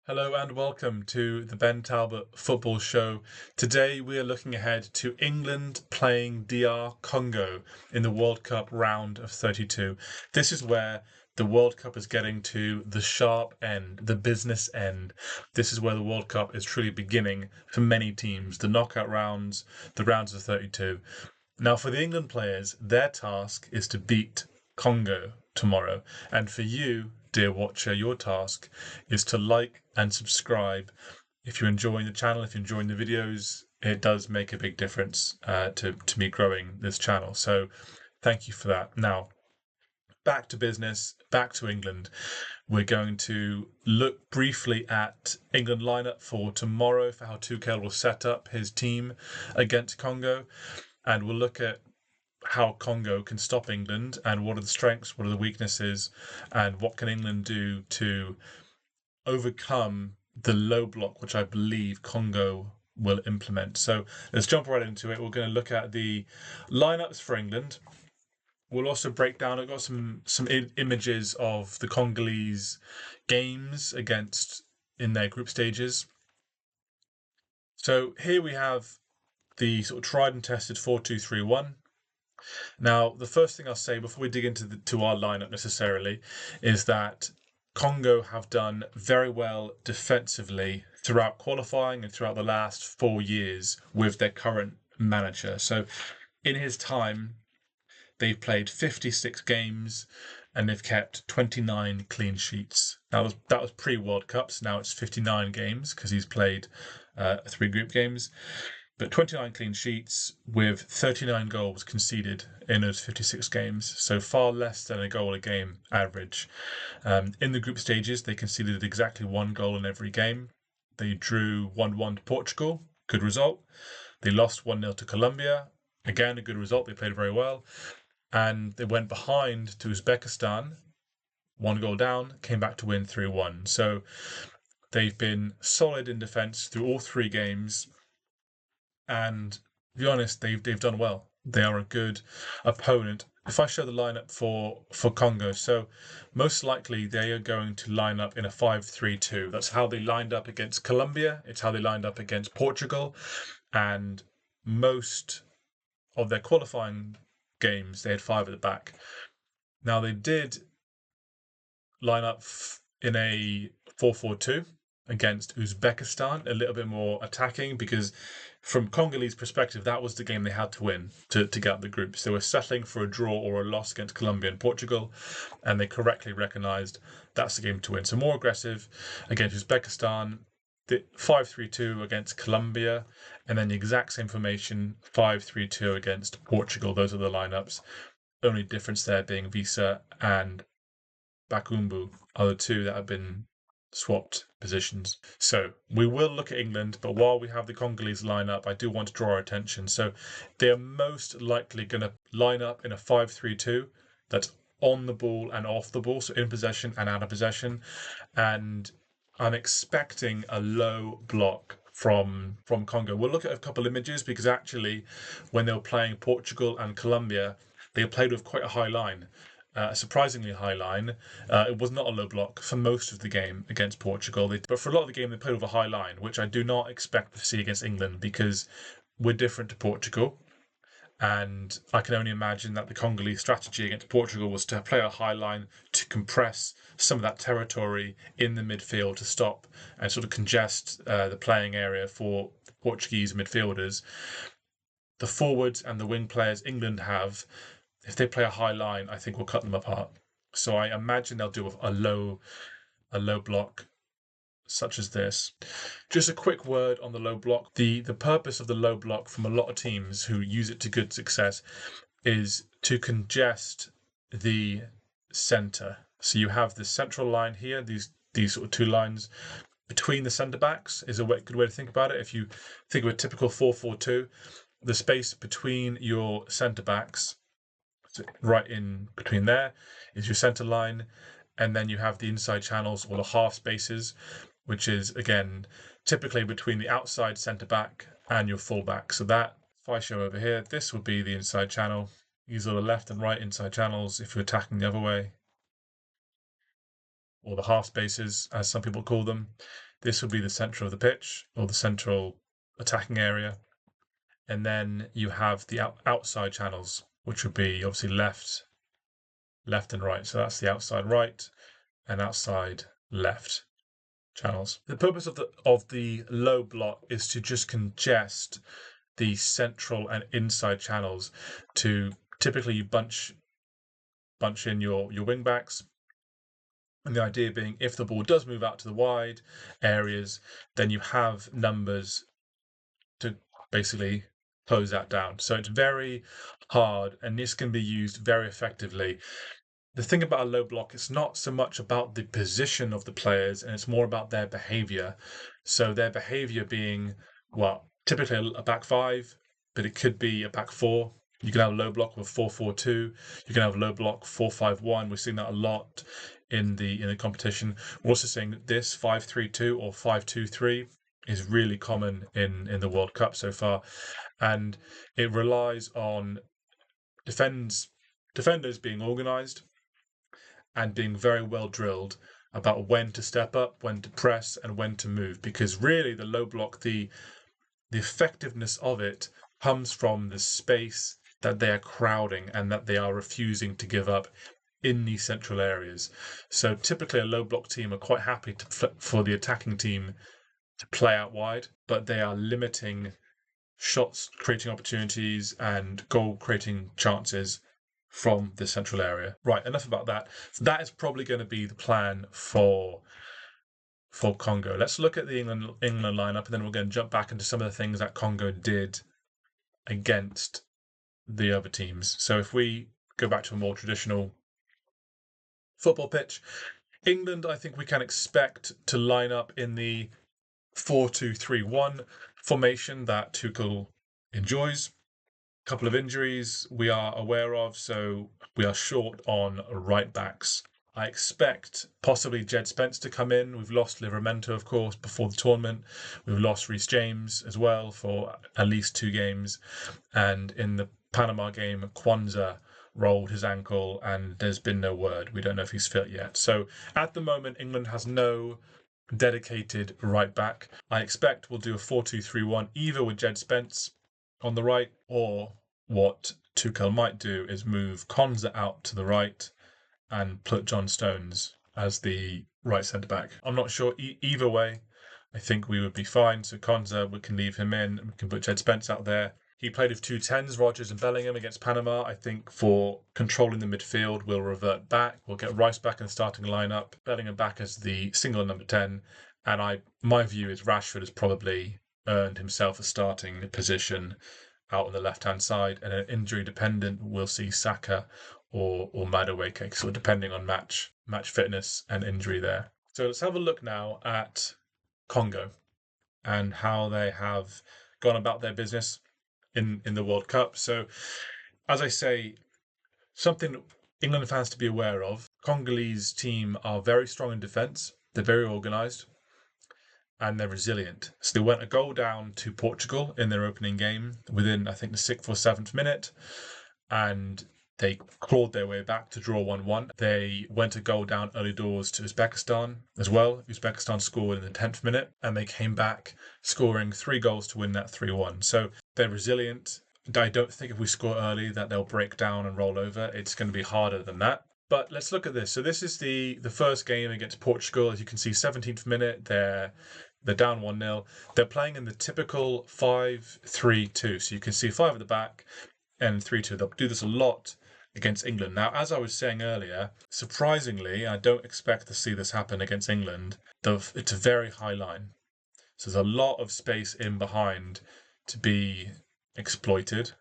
Hello and welcome to the Ben Talbot Football Show. Today we are looking ahead to England playing DR Congo in the World Cup round of 32. This is where the World Cup is getting to the sharp end, the business end. This is where the World Cup is truly beginning for many teams, the knockout rounds, the rounds of 32. Now, for the England players, their task is to beat Congo tomorrow. And for you, dear watcher, your task is to like and subscribe. If you're enjoying the channel, if you're enjoying the videos, it does make a big difference to me growing this channel. So thank you for that. Now, back to business, back to England. We're going to look briefly at England lineup for tomorrow, for how Tuchel will set up his team against Congo. And we'll look at how Congo can stop England and what are the strengths, what are the weaknesses, and what can England do to overcome the low block, which I believe Congo will implement. So let's jump right into it. We're going to look at the lineups for England. We'll also break down. I've got some images of the Congolese games in their group stages. So here we have the sort of tried and tested 4-2-3-1. Now, the first thing I'll say before we dig into our lineup necessarily is that Congo have done very well defensively throughout qualifying and throughout the last 4 years with their current manager. So in his time, they've played 56 games and they've kept 29 clean sheets. That was pre-World Cups. Now it's 59 games because he's played 3 group games. But 29 clean sheets with 39 goals conceded in those 56 games, so far less than a goal a game average. In the group stages, they conceded exactly 1 goal in every game. They drew 1-1 to Portugal, good result. They lost 1-0 to Colombia, again a good result, they played very well. And they went behind to Uzbekistan, 1 goal down, came back to win 3-1. So they've been solid in defence through all 3 games. And to be honest, they've done well. They are a good opponent. If I show the lineup for Congo, so most likely they are going to line up in a 5-3-2. That's how they lined up against Colombia. It's how they lined up against Portugal, and most of their qualifying games they had 5 at the back. Now they did line up in a 4-4-2 against Uzbekistan, a little bit more attacking, because from Congolese perspective, that was the game they had to win to get out the groups. They were settling for a draw or a loss against Colombia and Portugal, and they correctly recognised that's the game to win. So more aggressive against Uzbekistan, the 5-3-2 against Colombia, and then the exact same formation, 5-3-2 against Portugal. Those are the lineups. Only difference there being Visa and Bakumbu are the 2 that have been swapped positions. So we will look at England, but while we have the Congolese lineup, I do want to draw our attention. So they are most likely going to line up in a 5-3-2 that's on the ball and off the ball, so in possession and out of possession. And I'm expecting a low block from Congo. We'll look at a couple of images because actually when they were playing Portugal and Colombia, they played with quite a high line. A surprisingly high line. It was not a low block for most of the game against Portugal, but for a lot of the game they played with a high line, which I do not expect to see against England because we're different to Portugal. And I can only imagine that the Congolese strategy against Portugal was to play a high line to compress some of that territory in the midfield to stop and sort of congest the playing area for Portuguese midfielders. The forwards and the wing players England have, if they play a high line, I think we'll cut them apart. So I imagine they'll do a low block such as this. Just a quick word on the low block. The purpose of the low block from a lot of teams who use it to good success is to congest the centre. So you have the central line here, these sort of 2 lines between the centre backs is a good way to think about it. If you think of a typical 4-4-2, the space between your centre backs, so right in between there is your centre line, and then you have the inside channels or the half spaces, which is again typically between the outside centre back and your full back. So that, if I show over here, this would be the inside channel. These are the left and right inside channels if you're attacking the other way. or the half spaces, as some people call them. This would be the center of the pitch, or the central attacking area. And then you have the outside channels, which would be obviously left and right. So that's the outside right and outside left channels. The purpose of the low block is to just congest the central and inside channels. To typically you bunch in your wing backs, and the idea being if the ball does move out to the wide areas, then you have numbers to basically close that down. So it's very hard, and this can be used very effectively. The thing about a low block, it's not so much about the position of the players, and it's more about their behavior. So their behavior being, well, typically a back five, but it could be a back four. You can have a low block with 4-4-2. You can have a low block 4-5-1. We're seeing that a lot in the competition. We're also seeing that this 5-3-2 or 5-2-3 is really common in the World Cup so far, and it relies on defenders being organised and being very well drilled about when to step up, when to press, and when to move. Because really, the low block, the effectiveness of it comes from the space that they are crowding and that they are refusing to give up in these central areas. So typically, a low block team are quite happy for the attacking team to play out wide, but they are limiting shots, creating opportunities, and goal creating chances from the central area. Right, enough about that. So that is probably going to be the plan for Congo. Let's look at the England lineup, and then we're going to jump back into some of the things that Congo did against the other teams. So if we go back to a more traditional football pitch, England, I think we can expect to line up in the 4-2-3-1 formation that Tuchel enjoys. A couple of injuries we are aware of, so we are short on right backs. I expect possibly Jed Spence to come in. We've lost Livramento, of course, before the tournament. We've lost Reece James as well for at least 2 games. And in the Panama game, Kwanzaa rolled his ankle and there's been no word. We don't know if he's fit yet. So at the moment, England has no dedicated right back. I expect we'll do a 4-2-3-1, either with Jed Spence on the right, or what Tuchel might do is move Kwanzaa out to the right and put John Stones as the right centre-back. I'm not sure. Either way, I think we would be fine. So Kwanzaa, we can leave him in. We can put Jed Spence out there. He played with 2 10s, Rodgers and Bellingham, against Panama. I think for controlling the midfield, we'll revert back. We'll get Rice back in the starting lineup, Bellingham back as the single number 10. And my view is Rashford has probably earned himself a starting position out on the left-hand side, and an injury dependent, we'll see Saka or Madueke, sort of depending on match fitness and injury there. So let's have a look now at Congo and how they have gone about their business in the World Cup. So, as I say, something England fans to be aware of, Congolese team are very strong in defence, they're very organised, and they're resilient. So they went a goal down to Portugal in their opening game within, I think, the 6th or 7th minute, and they clawed their way back to draw 1-1. They went a goal down early doors to Uzbekistan as well. Uzbekistan scored in the 10th minute, and they came back scoring 3 goals to win that 3-1. So they're resilient. I don't think if we score early that they'll break down and roll over. It's going to be harder than that. But let's look at this. So this is the first game against Portugal. As you can see, 17th minute, they're down 1-0. They're playing in the typical 5-3-2. So you can see 5 at the back and 3-2. They'll do this a lot against England. Now, as I was saying earlier, surprisingly, I don't expect to see this happen against England. It's a very high line. So there's a lot of space in behind to be exploited.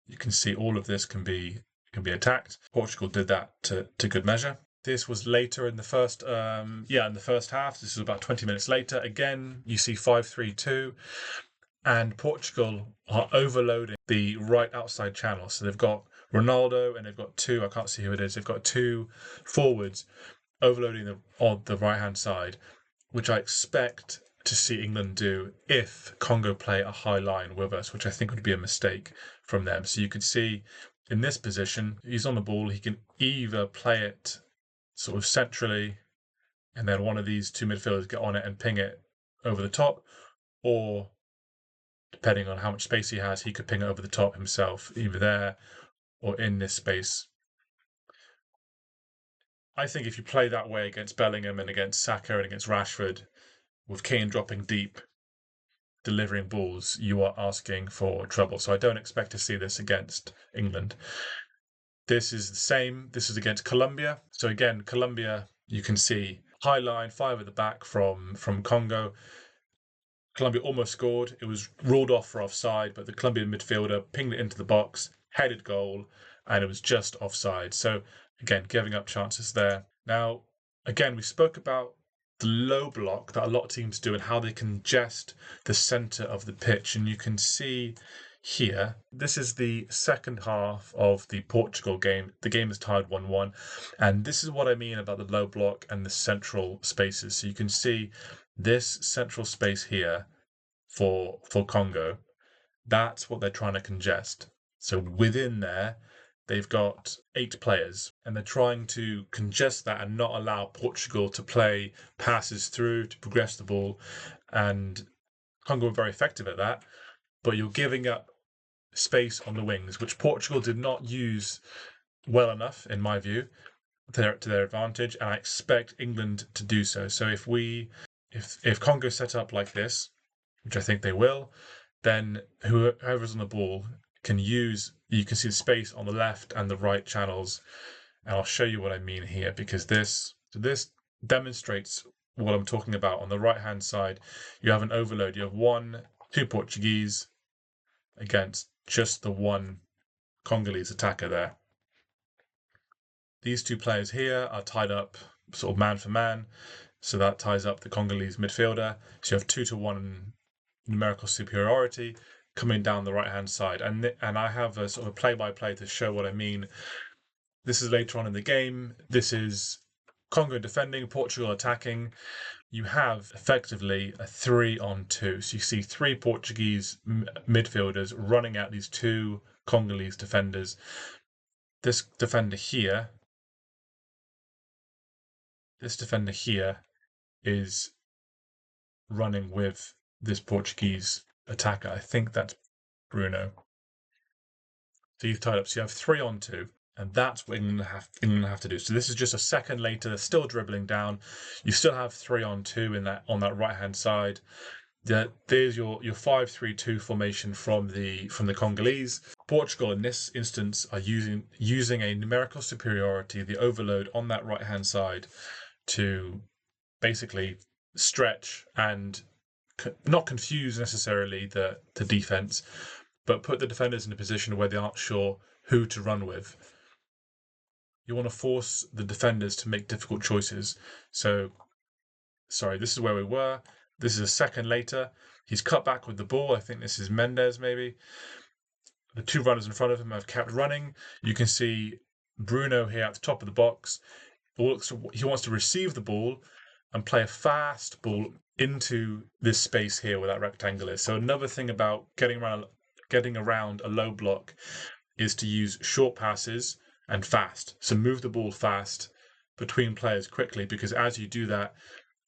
You can see all of this can be attacked. Portugal did that to good measure. This was later in the first half. This was about 20 minutes later. Again, you see 5-3-2, and Portugal are overloading the right outside channel. So they've got Ronaldo and they've got 2, I can't see who it is, they've got 2 forwards overloading the right-hand side, which I expect to see England do if Congo play a high line with us, which I think would be a mistake from them. So you could see in this position, he's on the ball, he can either play it sort of centrally and then one of these two midfielders get on it and ping it over the top, or depending on how much space he has, he could ping it over the top himself, either there or in this space. I think if you play that way against Bellingham and against Saka and against Rashford, with Kane dropping deep, delivering balls, you are asking for trouble. So I don't expect to see this against England. This is the same. This is against Colombia. So again, Colombia, you can see high line, 5 at the back from Congo. Colombia almost scored. It was ruled off for offside, but the Colombian midfielder pinged it into the box, headed goal, and it was just offside. So again, giving up chances there. Now, again, we spoke about the low block that a lot of teams do and how they congest the centre of the pitch. And you can see here, this is the second half of the Portugal game. The game is tied 1-1. And this is what I mean about the low block and the central spaces. So you can see this central space here for Congo, that's what they're trying to congest. So within there, they've got 8 players, and they're trying to congest that and not allow Portugal to play passes through, to progress the ball. And Congo were very effective at that, but you're giving up space on the wings, which Portugal did not use well enough, in my view, to their advantage, and I expect England to do so. So if Congo set up like this, which I think they will, then whoever's on the ball can use, you can see the space on the left and the right channels. And I'll show you what I mean here, because this demonstrates what I'm talking about. On the right-hand side, you have an overload. You have 2 Portuguese against just the 1 Congolese attacker there. These 2 players here are tied up sort of man for man, so that ties up the Congolese midfielder. So you have 2-1 numerical superiority coming down the right-hand side. And I have a sort of a play-by-play to show what I mean. This is later on in the game. This is Congo defending, Portugal attacking. You have effectively a 3-on-2. So you see 3 Portuguese midfielders running at these 2 Congolese defenders. This defender here is running with this Portuguese attacker. I think that's Bruno. So you've tied up. So you have 3-on-2, and that's what England have to do. So this is just a second later. They're still dribbling down. You still have 3-on-2 on that right hand side. There's your 5-3-2 formation from the Congolese. Portugal in this instance are using a numerical superiority, the overload on that right hand side, to basically stretch and not confuse necessarily the defense, but put the defenders in a position where they aren't sure who to run with. You want to force the defenders to make difficult choices. So, sorry, this is where we were. This is a second later. He's cut back with the ball. I think this is Mendes, maybe. The 2 runners in front of him have kept running. You can see Bruno here at the top of the box. He wants to receive the ball and play a fast ball into this space here where that rectangle is. So another thing about getting around a low block is to use short passes and fast. So move the ball fast between players quickly, because as you do that,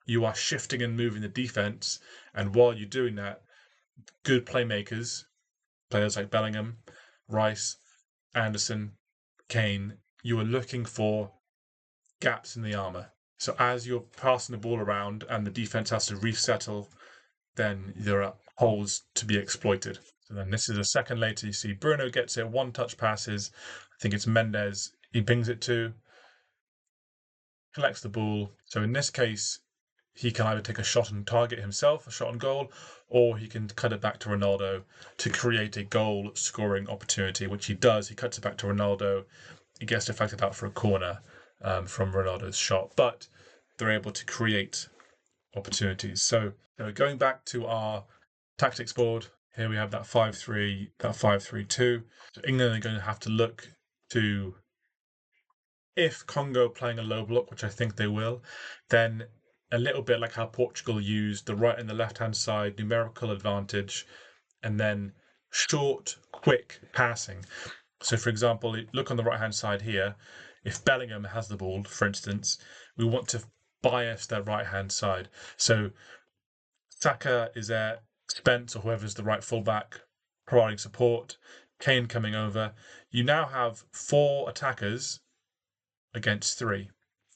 you are shifting and moving the defense. And while you're doing that, good playmakers, players like Bellingham, Rice, Anderson, Kane, you are looking for gaps in the armour. So as you're passing the ball around and the defense has to resettle, then there are holes to be exploited. So then this is a second later. You see Bruno gets it, 1-touch passes. I think it's Mendes. He pings it to, collects the ball. So in this case, he can either take a shot on target himself, a shot on goal, or he can cut it back to Ronaldo to create a goal scoring opportunity, which he does. He cuts it back to Ronaldo. He gets deflected out for a corner from Ronaldo's shot, but they're able to create opportunities. So going back to our tactics board, here we have that 5-3, that 5-3-2. So England are going to have to look to, if Congo playing a low block, which I think they will, then a little bit like how Portugal used the right and the left-hand side, numerical advantage, and then short, quick passing. So, for example, look on the right-hand side here. If Bellingham has the ball, for instance, we want to bias their right-hand side. So Saka is there, Spence or whoever's the right fullback providing support, Kane coming over. You now have 4 attackers against 3.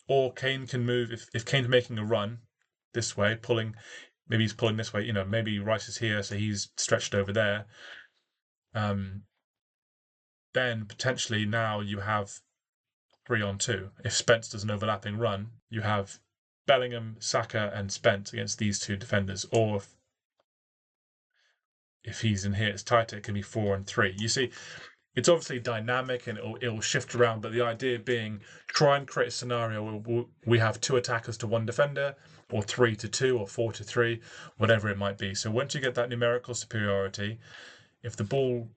Or Kane can move, if Kane's making a run this way, maybe he's pulling this way, maybe Rice is here, so he's stretched over there. Then potentially now you have 3-on-2. If Spence does an overlapping run, you have Bellingham, Saka, and Spence against these 2 defenders. Or if he's in here, it's tighter, it can be 4-on-3. You see, it's obviously dynamic and it'll shift around, but the idea being try and create a scenario where we have 2 attackers to 1 defender, or 3 to 2, or 4 to 3, whatever it might be. So once you get that numerical superiority, if the ball,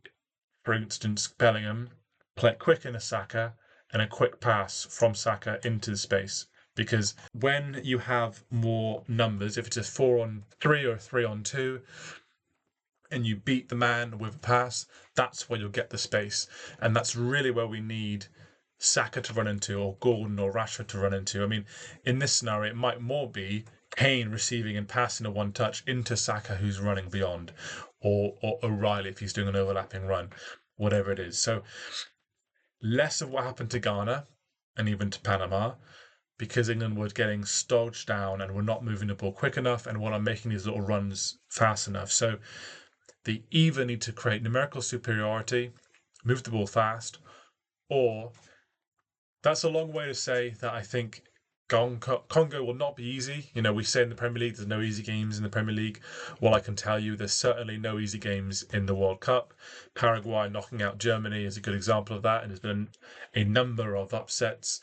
for instance, Bellingham, play it quick in a Saka and a quick pass from Saka into the space. Because when you have more numbers, if it's a 4-on-3 or a 3-on-2, and you beat the man with a pass, that's where you'll get the space. And that's really where we need Saka to run into, or Gordon or Rashford to run into. I mean, in this scenario, it might more be Kane receiving and passing a one-touch into Saka who's running beyond, or O'Reilly if he's doing an overlapping run, whatever it is. So less of what happened to Ghana and even to Panama, because England were getting stodged down and were not moving the ball quick enough and were not making these little runs fast enough. So they either need to create numerical superiority, move the ball fast, or that's a long way to say that I think Congo will not be easy. We say in the Premier League there's no easy games in the Premier League. Well, I can tell you there's certainly no easy games in the World Cup. Paraguay knocking out Germany is a good example of that, and there's been a number of upsets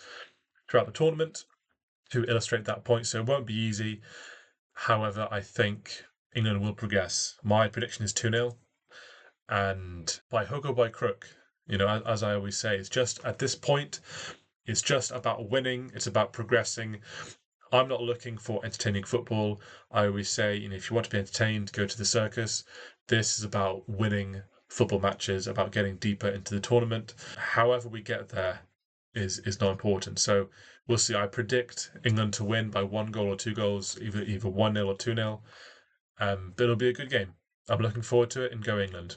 throughout the tournament to illustrate that point. So it won't be easy. However, I think England will progress. My prediction is 2-0. And by hook or by crook, as I always say, it's just at this point, it's just about winning. It's about progressing. I'm not looking for entertaining football. I always say, if you want to be entertained, go to the circus. This is about winning football matches, about getting deeper into the tournament. However we get there is not important. So we'll see. I predict England to win by 1 goal or 2 goals, either 1-0 or 2-0. But it'll be a good game. I'm looking forward to it, and go England.